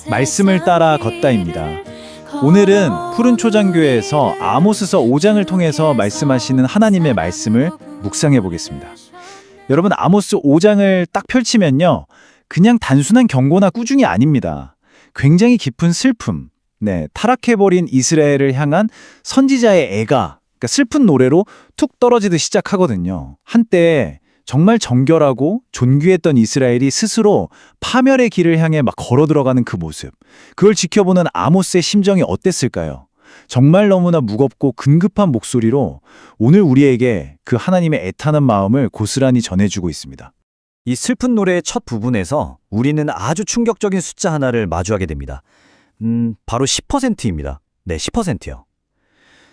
말씀을 따라 걷다입니다. 오늘은 푸른 초장교회에서 아모스서 5장을 통해서 말씀하시는 하나님의 말씀을 묵상해 보겠습니다. 여러분, 아모스 5장을 딱 펼치면요, 그냥 단순한 경고나 꾸중이 아닙니다. 굉장히 깊은 슬픔, 타락해버린 이스라엘을 향한 선지자의 애가, 그러니까 슬픈 노래로 툭 떨어지듯 시작하거든요. 한때 정말 정결하고 존귀했던 이스라엘이 스스로 파멸의 길을 향해 막 걸어 들어가는 그 모습, 그걸 지켜보는 아모스의 심정이 어땠을까요? 정말 너무나 무겁고 근급한 목소리로 오늘 우리에게 그 하나님의 애타는 마음을 고스란히 전해주고 있습니다. 이 슬픈 노래의 첫 부분에서 우리는 아주 충격적인 숫자 하나를 마주하게 됩니다. 바로 10%입니다. 네, 10%요.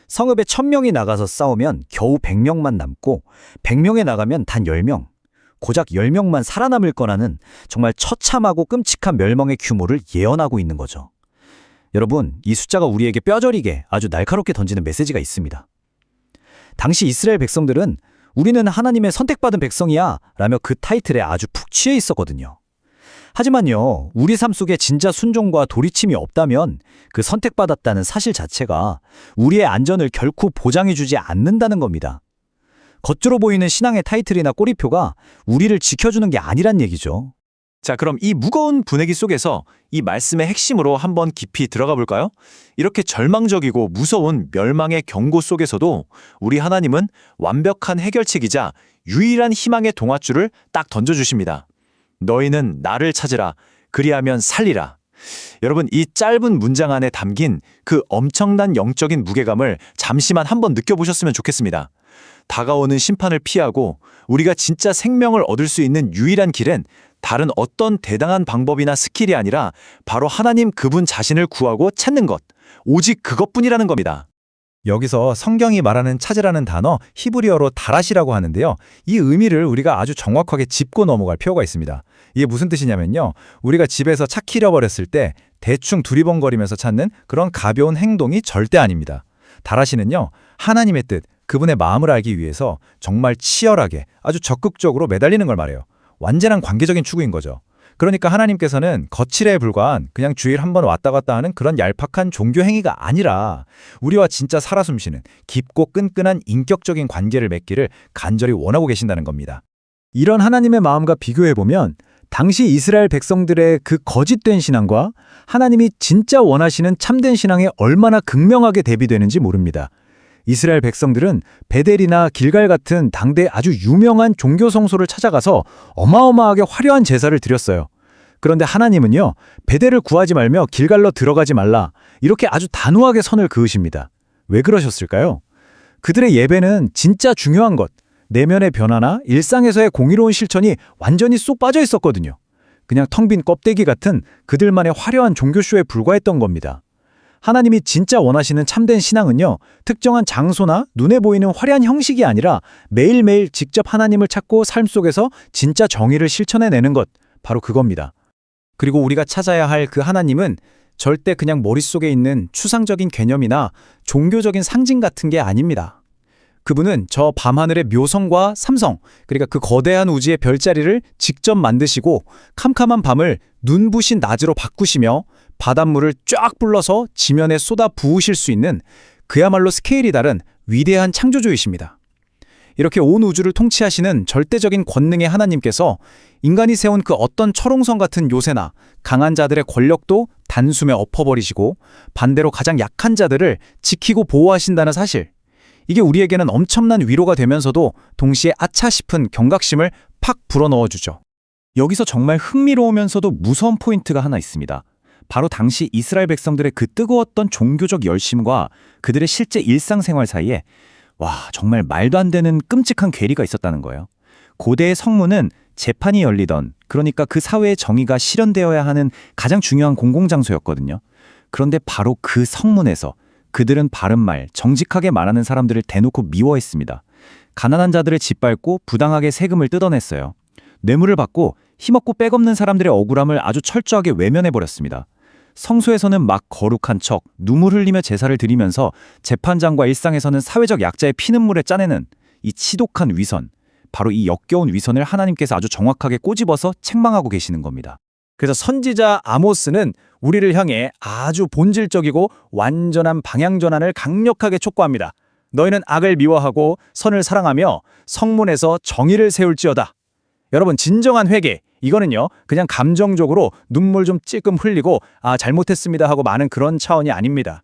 성읍에 1000명이 나가서 싸우면 겨우 100명만 남고 100명에 나가면 단 10명, 고작 10명만 살아남을 거라는 정말 처참하고 끔찍한 멸망의 규모를 예언하고 있는 거죠. 여러분, 이 숫자가 우리에게 뼈저리게 아주 날카롭게 던지는 메시지가 있습니다. 당시 이스라엘 백성들은 우리는 하나님의 선택받은 백성이야 라며 그 타이틀에 아주 푹 취해 있었거든요. 하지만요, 우리 삶 속에 진짜 순종과 돌이침이 없다면 그 선택받았다는 사실 자체가 우리의 안전을 결코 보장해주지 않는다는 겁니다. 겉으로 보이는 신앙의 타이틀이나 꼬리표가 우리를 지켜주는 게 아니란 얘기죠. 자, 그럼 이 무거운 분위기 속에서 이 말씀의 핵심으로 한번 깊이 들어가 볼까요? 이렇게 절망적이고 무서운 멸망의 경고 속에서도 우리 하나님은 완벽한 해결책이자 유일한 희망의 동화줄을 딱 던져주십니다. 너희는 나를 찾으라. 그리하면 살리라. 여러분, 이 짧은 문장 안에 담긴 그 엄청난 영적인 무게감을 잠시만 한번 느껴보셨으면 좋겠습니다. 다가오는 심판을 피하고 우리가 진짜 생명을 얻을 수 있는 유일한 길은 다른 어떤 대단한 방법이나 스킬이 아니라 바로 하나님 그분 자신을 구하고 찾는 것, 오직 그것뿐이라는 겁니다. 여기서 성경이 말하는 찾으라는 단어 히브리어로 다라시라고 하는데요. 이 의미를 우리가 아주 정확하게 짚고 넘어갈 필요가 있습니다. 이게 무슨 뜻이냐면요, 우리가 집에서 차 잃어버렸을 때 대충 두리번거리면서 찾는 그런 가벼운 행동이 절대 아닙니다. 다라시는요, 하나님의 뜻, 그분의 마음을 알기 위해서 정말 치열하게 아주 적극적으로 매달리는 걸 말해요. 완전한 관계적인 추구인 거죠. 그러니까 하나님께서는 거칠에 불과한 그냥 주일 한번 왔다 갔다 하는 그런 얄팍한 종교 행위가 아니라 우리와 진짜 살아 숨쉬는 깊고 끈끈한 인격적인 관계를 맺기를 간절히 원하고 계신다는 겁니다. 이런 하나님의 마음과 비교해보면 당시 이스라엘 백성들의 그 거짓된 신앙과 하나님이 진짜 원하시는 참된 신앙에 얼마나 극명하게 대비되는지 모릅니다. 이스라엘 백성들은 베델이나 길갈 같은 당대 아주 유명한 종교 성소를 찾아가서 어마어마하게 화려한 제사를 드렸어요. 그런데 하나님은요, 베델을 구하지 말며 길갈로 들어가지 말라, 이렇게 아주 단호하게 선을 그으십니다. 왜 그러셨을까요? 그들의 예배는 진짜 중요한 것, 내면의 변화나 일상에서의 공의로운 실천이 완전히 쏙 빠져 있었거든요. 그냥 텅 빈 껍데기 같은 그들만의 화려한 종교쇼에 불과했던 겁니다. 하나님이 진짜 원하시는 참된 신앙은요, 특정한 장소나 눈에 보이는 화려한 형식이 아니라 매일매일 직접 하나님을 찾고 삶 속에서 진짜 정의를 실천해내는 것, 바로 그겁니다. 그리고 우리가 찾아야 할 그 하나님은 절대 그냥 머릿속에 있는 추상적인 개념이나 종교적인 상징 같은 게 아닙니다. 그분은 저 밤하늘의 묘성과 삼성, 그러니까 그 거대한 우주의 별자리를 직접 만드시고 캄캄한 밤을 눈부신 낮으로 바꾸시며 바닷물을 쫙 불러서 지면에 쏟아 부으실 수 있는 그야말로 스케일이 다른 위대한 창조주이십니다. 이렇게 온 우주를 통치하시는 절대적인 권능의 하나님께서 인간이 세운 그 어떤 철옹성 같은 요새나 강한 자들의 권력도 단숨에 엎어버리시고 반대로 가장 약한 자들을 지키고 보호하신다는 사실, 이게 우리에게는 엄청난 위로가 되면서도 동시에 아차 싶은 경각심을 팍 불어넣어주죠. 여기서 정말 흥미로우면서도 무서운 포인트가 하나 있습니다. 바로 당시 이스라엘 백성들의 그 뜨거웠던 종교적 열심과 그들의 실제 일상생활 사이에 정말 말도 안 되는 끔찍한 괴리가 있었다는 거예요. 고대의 성문은 재판이 열리던, 그러니까 그 사회의 정의가 실현되어야 하는 가장 중요한 공공장소였거든요. 그런데 바로 그 성문에서 그들은 바른 말, 정직하게 말하는 사람들을 대놓고 미워했습니다. 가난한 자들을 짓밟고 부당하게 세금을 뜯어냈어요. 뇌물을 받고 힘없고 빽없는 사람들의 억울함을 아주 철저하게 외면해버렸습니다. 성소에서는 막 거룩한 척, 눈물 흘리며 제사를 드리면서 재판장과 일상에서는 사회적 약자의 피눈물에 짜내는 이 치독한 위선, 바로 이 역겨운 위선을 하나님께서 아주 정확하게 꼬집어서 책망하고 계시는 겁니다. 그래서 선지자 아모스는 우리를 향해 아주 본질적이고 완전한 방향 전환을 강력하게 촉구합니다. 너희는 악을 미워하고 선을 사랑하며 성문에서 정의를 세울지어다. 여러분, 진정한 회개, 이거는요, 그냥 감정적으로 눈물 좀 찔끔 흘리고 잘못했습니다 하고 마는 그런 차원이 아닙니다.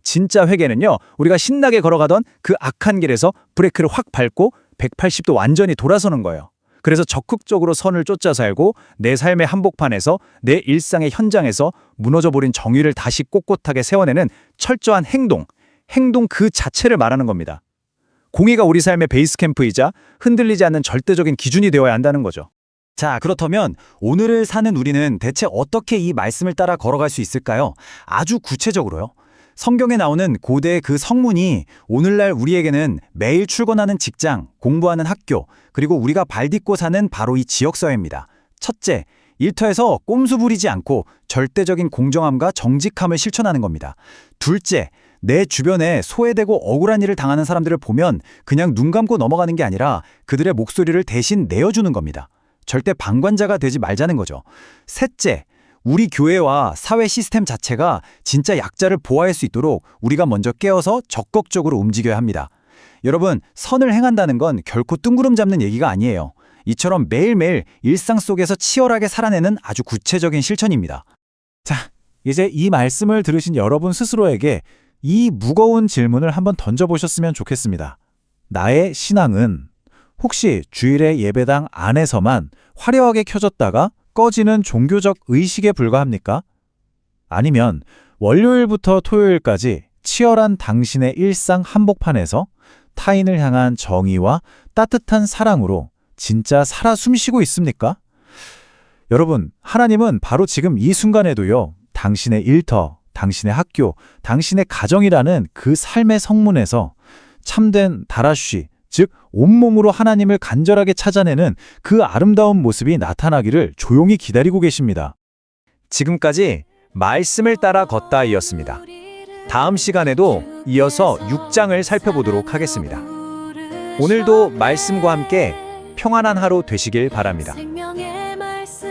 진짜 회개는요, 우리가 신나게 걸어가던 그 악한 길에서 브레이크를 확 밟고 180도 완전히 돌아서는 거예요. 그래서 적극적으로 선을 쫓아 살고 내 삶의 한복판에서, 내 일상의 현장에서 무너져버린 정의를 다시 꼿꼿하게 세워내는 철저한 행동 그 자체를 말하는 겁니다. 공의가 우리 삶의 베이스 캠프이자 흔들리지 않는 절대적인 기준이 되어야 한다는 거죠. 자, 그렇다면 오늘을 사는 우리는 대체 어떻게 이 말씀을 따라 걸어갈 수 있을까요? 아주 구체적으로요. 성경에 나오는 고대의 그 성문이 오늘날 우리에게는 매일 출근하는 직장, 공부하는 학교, 그리고 우리가 발 딛고 사는 바로 이 지역사회입니다. 첫째, 일터에서 꼼수 부리지 않고 절대적인 공정함과 정직함을 실천하는 겁니다. 둘째, 내 주변에 소외되고 억울한 일을 당하는 사람들을 보면 그냥 눈 감고 넘어가는 게 아니라 그들의 목소리를 대신 내어주는 겁니다. 절대 방관자가 되지 말자는 거죠. 셋째, 우리 교회와 사회 시스템 자체가 진짜 약자를 보호할 수 있도록 우리가 먼저 깨어서 적극적으로 움직여야 합니다. 여러분, 선을 행한다는 건 결코 뜬구름 잡는 얘기가 아니에요. 이처럼 매일매일 일상 속에서 치열하게 살아내는 아주 구체적인 실천입니다. 자, 이제 이 말씀을 들으신 여러분 스스로에게 이 무거운 질문을 한번 던져보셨으면 좋겠습니다. 나의 신앙은 혹시 주일의 예배당 안에서만 화려하게 켜졌다가 꺼지는 종교적 의식에 불과합니까? 아니면 월요일부터 토요일까지 치열한 당신의 일상 한복판에서 타인을 향한 정의와 따뜻한 사랑으로 진짜 살아 숨쉬고 있습니까? 여러분, 하나님은 바로 지금 이 순간에도요, 당신의 일터, 당신의 학교, 당신의 가정이라는 그 삶의 성문에서 참된 다라쉬, 즉 온몸으로 하나님을 간절하게 찾아내는 그 아름다운 모습이 나타나기를 조용히 기다리고 계십니다. 지금까지 말씀을 따라 걷다이었습니다. 다음 시간에도 이어서 6장을 살펴보도록 하겠습니다. 오늘도 말씀과 함께 평안한 하루 되시길 바랍니다. 생명의 말씀